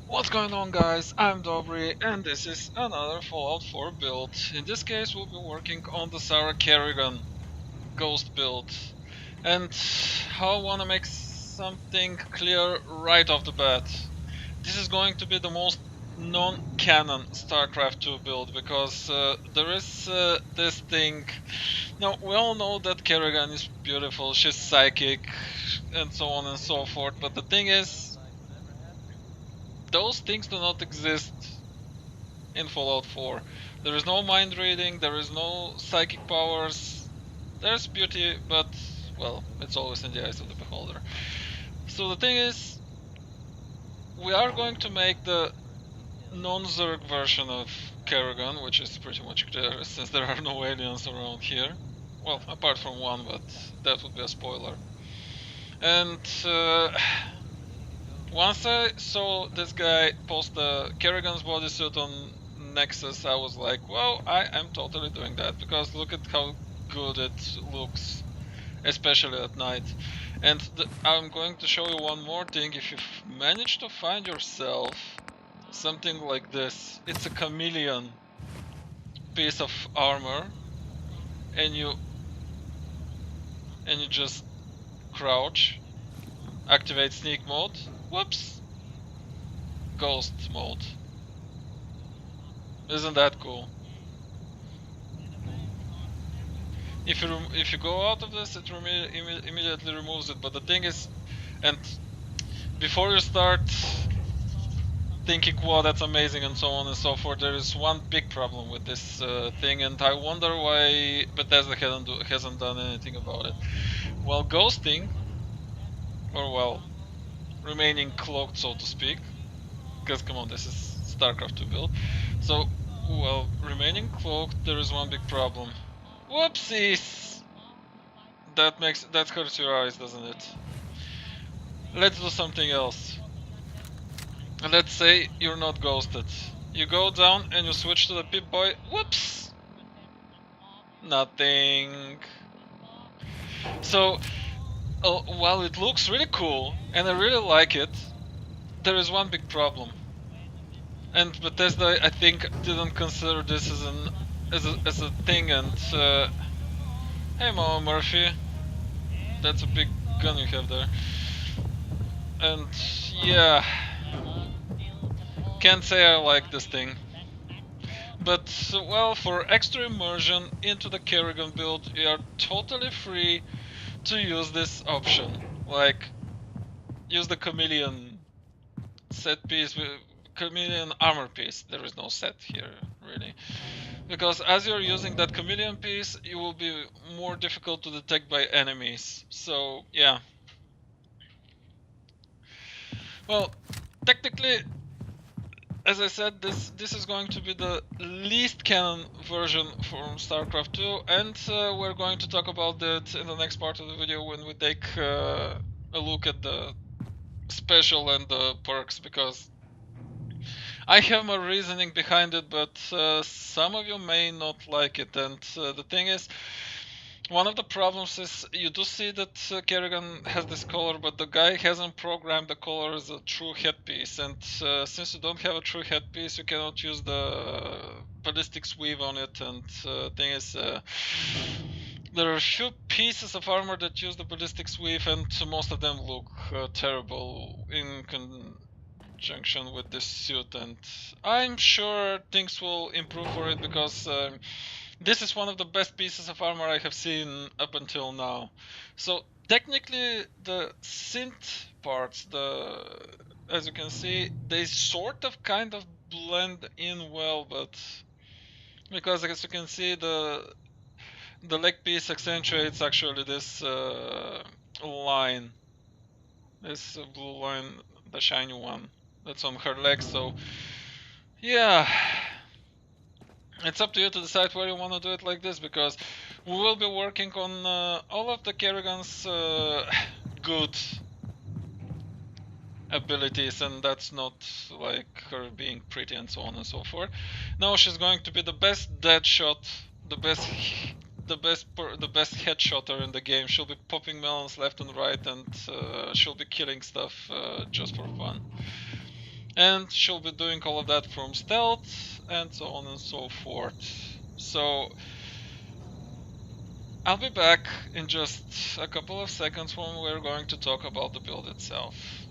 What's going on, guys? I'm Dobry and this is another Fallout 4 build. In this case we'll be working on the Sarah Kerrigan ghost build. And I wanna make something clear right off the bat. This is going to be the most non-canon StarCraft 2 build because there is this thing. Now we all know that Kerrigan is beautiful, she's psychic and so on and so forth, but the thing is, those things do not exist in Fallout 4. There is no mind reading, there is no psychic powers. There's beauty, but, well, it's always in the eyes of the beholder. So the thing is, we are going to make the non-Zerg version of Kerrigan, which is pretty much clear since there are no aliens around here. Well, apart from one, but that would be a spoiler. And once I saw this guy post the Kerrigan's bodysuit on Nexus, I was like, well, I am totally doing that, because look at how good it looks, especially at night. And I'm going to show you one more thing. If you manage to find yourself something like this, it's a chameleon piece of armor, and you just crouch, activate sneak mode, whoops, ghost mode. Isn't that cool? If you go out of this, it immediately removes it. But the thing is, and before you start thinking, wow, that's amazing and so on and so forth, there is one big problem with this thing, and I wonder why Bethesda hasn't done anything about it. Well, ghosting, or well, remaining cloaked, so to speak, because come on, this is StarCraft 2 build. So, well, remaining cloaked, there is one big problem. Whoopsies! That hurts your eyes, doesn't it? Let's do something else. Let's say you're not ghosted. You go down and you switch to the Pip-Boy. Whoops! Nothing. So, while it looks really cool and I really like it, there is one big problem. And Bethesda, I think, didn't consider this as a thing. And hey, Mama Murphy, that's a big gun you have there. And yeah, can't say I like this thing. But, well, for extra immersion into the Kerrigan build, you are totally free to use this option. Like, use the chameleon set piece, chameleon armor piece. There is no set here, really. Because as you're using that chameleon piece, you will be more difficult to detect by enemies. So, yeah. Well, technically, as I said, this is going to be the least canon version from StarCraft 2, and we're going to talk about that in the next part of the video when we take a look at the special and the perks, because I have my reasoning behind it, but some of you may not like it. And the thing is, one of the problems is you do see that Kerrigan has this color, but the guy hasn't programmed the color as a true headpiece. And since you don't have a true headpiece, you cannot use the ballistics weave on it. And thing is, there are a few pieces of armor that use the ballistics weave, and most of them look terrible in conjunction with this suit. And I'm sure things will improve for it, because this is one of the best pieces of armor I have seen up until now. So technically the synth parts, as you can see, they sort of kind of blend in well, but because as you can see, the leg piece accentuates actually this line, this blue line, the shiny one that's on her leg. So yeah, it's up to you to decide where you want to do it like this, because we will be working on all of the Kerrigan's good abilities, and that's not like her being pretty and so on and so forth. No, she's going to be the best dead shot, the best headshotter in the game. She'll be popping melons left and right, and she'll be killing stuff just for fun. and she'll be doing all of that from stealth and so on and so forth. So I'll be back in just a couple of seconds when we're going to talk about the build itself.